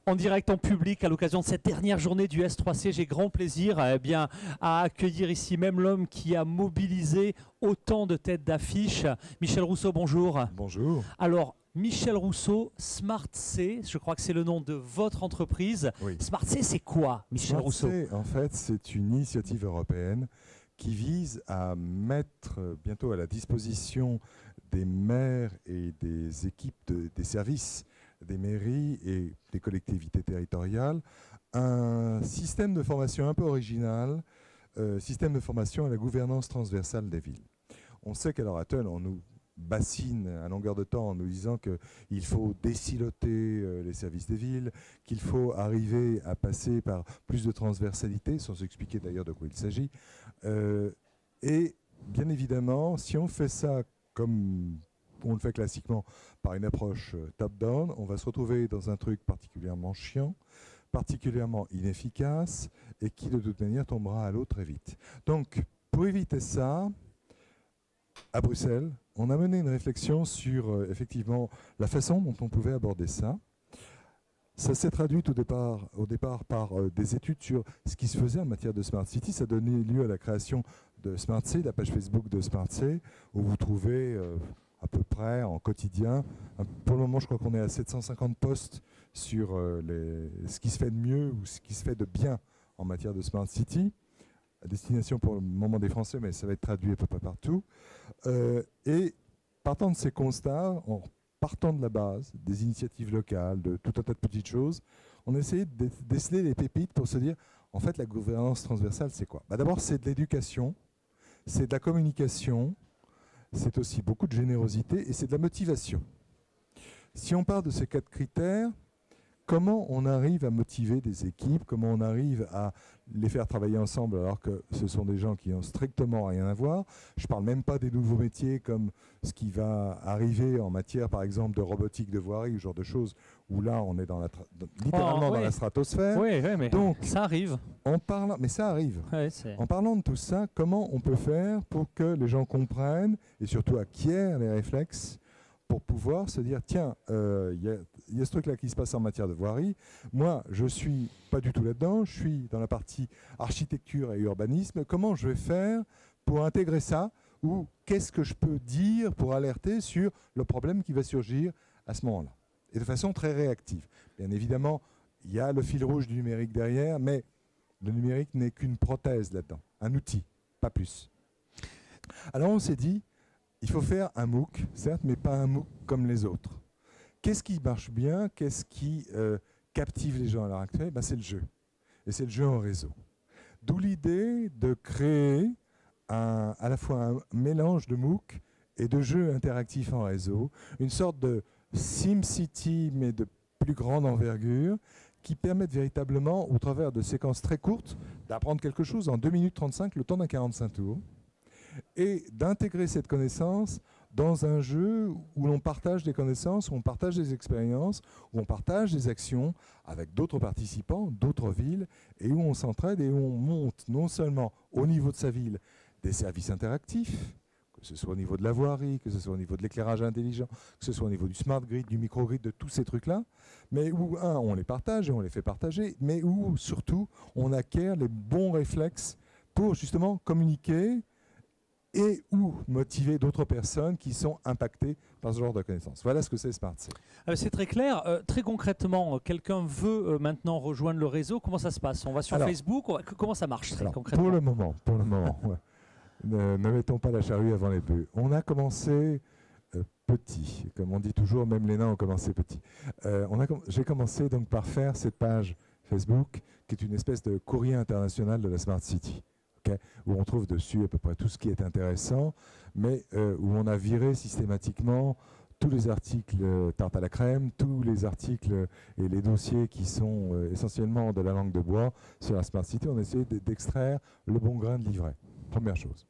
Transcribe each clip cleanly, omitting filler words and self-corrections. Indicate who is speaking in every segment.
Speaker 1: En direct, en public, à l'occasion de cette dernière journée du S3C, j'ai grand plaisir à accueillir ici même l'homme qui a mobilisé autant de têtes d'affiche. Michel Rousseau, bonjour.
Speaker 2: Bonjour.
Speaker 1: Alors, Michel Rousseau, SmartC, je crois que c'est le nom de votre entreprise.
Speaker 2: Oui.
Speaker 1: SmartC, c'est quoi, Michel Rousseau?
Speaker 2: SmartC, en fait, c'est une initiative européenne qui vise à mettre bientôt à la disposition des maires et des équipes des services des mairies et des collectivités territoriales un système de formation un peu original, système de formation à la gouvernance transversale des villes. On sait qu'à l'heure actuelle, on nous bassine à longueur de temps en nous disant qu'il faut désiloter les services des villes, qu'il faut arriver à passer par plus de transversalité, sans expliquer d'ailleurs de quoi il s'agit. Et bien évidemment, si on fait ça comme on le fait classiquement par une approche top-down, on va se retrouver dans un truc particulièrement chiant, particulièrement inefficace et qui de toute manière tombera à l'eau très vite. Donc pour éviter ça, à Bruxelles, on a mené une réflexion sur effectivement la façon dont on pouvait aborder ça. Ça s'est traduit au départ par des études sur ce qui se faisait en matière de Smart City. Ça a donné lieu à la création de SmartC, la page Facebook de SmartC, où vous trouvez à peu près en quotidien, pour le moment je crois qu'on est à 750 posts sur ce qui se fait de mieux ou ce qui se fait de bien en matière de Smart City, à destination pour le moment des Français, mais ça va être traduit à peu près partout. Et partant de ces constats, en partant de la base, des initiatives locales, de tout un tas de petites choses, on a essayé de déceler les pépites pour se dire, en fait, la gouvernance transversale, c'est quoi? D'abord, c'est de l'éducation, c'est de la communication, c'est aussi beaucoup de générosité et c'est de la motivation. Si on part de ces 4 critères, comment on arrive à motiver des équipes, comment on arrive à les faire travailler ensemble alors que ce sont des gens qui n'ont strictement rien à voir. Je ne parle même pas des nouveaux métiers comme ce qui va arriver en matière par exemple de robotique de voirie, ce genre de choses où là on est littéralement dans la stratosphère.
Speaker 1: Oui, mais
Speaker 2: donc,
Speaker 1: ça arrive.
Speaker 2: Mais ça arrive.
Speaker 1: Ouais,
Speaker 2: en parlant de tout ça, comment on peut faire pour que les gens comprennent et surtout acquièrent les réflexes pour pouvoir se dire, tiens, il y a ce truc-là qui se passe en matière de voirie. Moi, je suis pas du tout là-dedans. Je suis dans la partie architecture et urbanisme. Comment je vais faire pour intégrer ça? Ou qu'est-ce que je peux dire pour alerter sur le problème qui va surgir à ce moment-là? Et de façon très réactive. Bien évidemment, il y a le fil rouge du numérique derrière, mais le numérique n'est qu'une prothèse là-dedans. Un outil, pas plus. Alors on s'est dit, il faut faire un MOOC, certes, mais pas un MOOC comme les autres. Qu'est-ce qui marche bien? Qu'est-ce qui captive les gens à l'heure actuelle? C'est le jeu. Et c'est le jeu en réseau. D'où l'idée de créer à la fois un mélange de MOOC et de jeux interactifs en réseau, une sorte de SimCity, mais de plus grande envergure, qui permettent véritablement, au travers de séquences très courtes, d'apprendre quelque chose en 2 minutes 35, le temps d'un 45 tours, et d'intégrer cette connaissance dans un jeu où l'on partage des connaissances, où on partage des expériences, où on partage des actions avec d'autres participants, d'autres villes, et où on s'entraide et où on monte non seulement au niveau de sa ville des services interactifs, que ce soit au niveau de la voirie, que ce soit au niveau de l'éclairage intelligent, que ce soit au niveau du smart grid, du microgrid, de tous ces trucs-là, mais où, on les partage et on les fait partager, mais où, surtout, on acquiert les bons réflexes pour justement communiquer et ou motiver d'autres personnes qui sont impactées par ce genre de connaissances. Voilà ce que c'est SmartC.
Speaker 1: C'est très clair. Très concrètement, quelqu'un veut maintenant rejoindre le réseau. Comment ça se passe? On va sur Facebook? Comment ça marche très concrètement?
Speaker 2: Pour le moment, ouais. Ne mettons pas la charrue avant les bœufs. On a commencé petit. Comme on dit toujours, même les nains ont commencé petit. J'ai commencé donc par faire cette page Facebook qui est une espèce de courrier international de la Smart City. Où on trouve dessus à peu près tout ce qui est intéressant, mais où on a viré systématiquement tous les articles tarte à la crème, tous les articles et les dossiers qui sont essentiellement de la langue de bois sur la Smart City. On a essayé d'extraire le bon grain de livret. Première chose.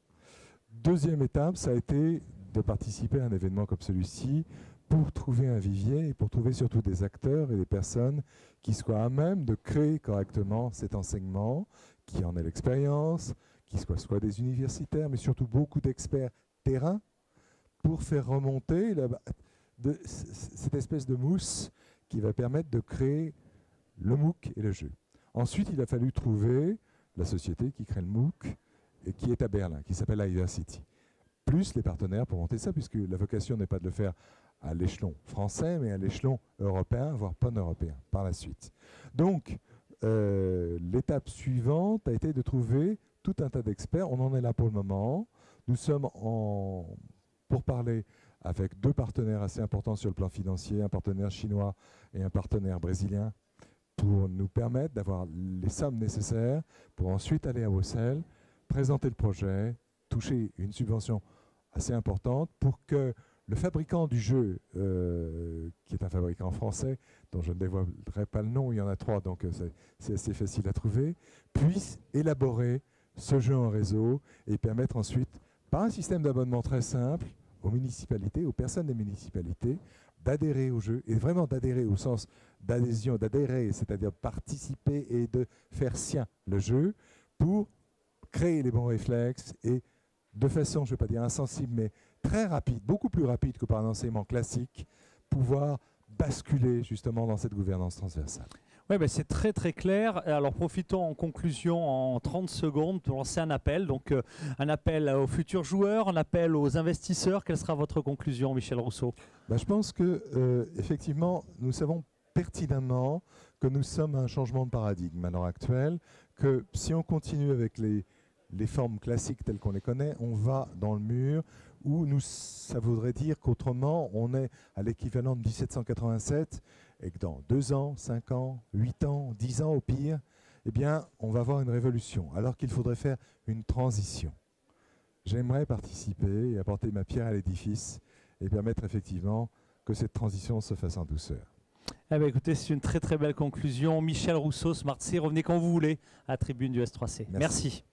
Speaker 2: Deuxième étape, ça a été de participer à un événement comme celui-ci pour trouver un vivier et pour trouver surtout des acteurs et des personnes qui soient à même de créer correctement cet enseignement, qui en ait l'expérience, qui soient des universitaires, mais surtout beaucoup d'experts terrain, pour faire remonter cette espèce de mousse qui va permettre de créer le MOOC et le jeu. Ensuite, il a fallu trouver la société qui crée le MOOC et qui est à Berlin, qui s'appelle Iversity. Plus les partenaires pour monter ça, puisque la vocation n'est pas de le faire à l'échelon français, mais à l'échelon européen, voire pan-européen, par la suite. Donc, l'étape suivante a été de trouver tout un tas d'experts. On en est là pour le moment. Nous sommes pour parler avec 2 partenaires assez importants sur le plan financier, un partenaire chinois et un partenaire brésilien, pour nous permettre d'avoir les sommes nécessaires pour ensuite aller à Bruxelles, présenter le projet, toucher une subvention assez importante pour que le fabricant du jeu, qui est un fabricant français, dont je ne dévoilerai pas le nom, il y en a 3, donc c'est assez facile à trouver, puisse élaborer ce jeu en réseau et permettre ensuite, par un système d'abonnement très simple, aux municipalités, aux personnes des municipalités, d'adhérer au jeu, et vraiment d'adhérer au sens d'adhésion, d'adhérer, c'est-à-dire participer et de faire sien le jeu, pour créer les bons réflexes et de façon, je ne vais pas dire insensible, mais très rapide, beaucoup plus rapide que par un enseignement classique, pouvoir basculer justement dans cette gouvernance transversale.
Speaker 1: Oui, ben c'est très très clair. Alors profitons en conclusion en 30 secondes pour lancer un appel. Donc un appel aux futurs joueurs, un appel aux investisseurs. Quelle sera votre conclusion, Michel Rousseau?
Speaker 2: Je pense que effectivement, nous savons pertinemment que nous sommes à un changement de paradigme à l'heure actuelle, que si on continue avec les formes classiques telles qu'on les connaît, on va dans le mur où ça voudrait dire qu'autrement, on est à l'équivalent de 1787 et que dans 2 ans, 5 ans, 8 ans, 10 ans au pire, eh bien, on va avoir une révolution, alors qu'il faudrait faire une transition. J'aimerais participer et apporter ma pierre à l'édifice et permettre effectivement que cette transition se fasse en douceur.
Speaker 1: Eh bien, écoutez, c'est une très très belle conclusion. Michel Rousseau, Smartc, revenez quand vous voulez à la tribune du S3C. Merci.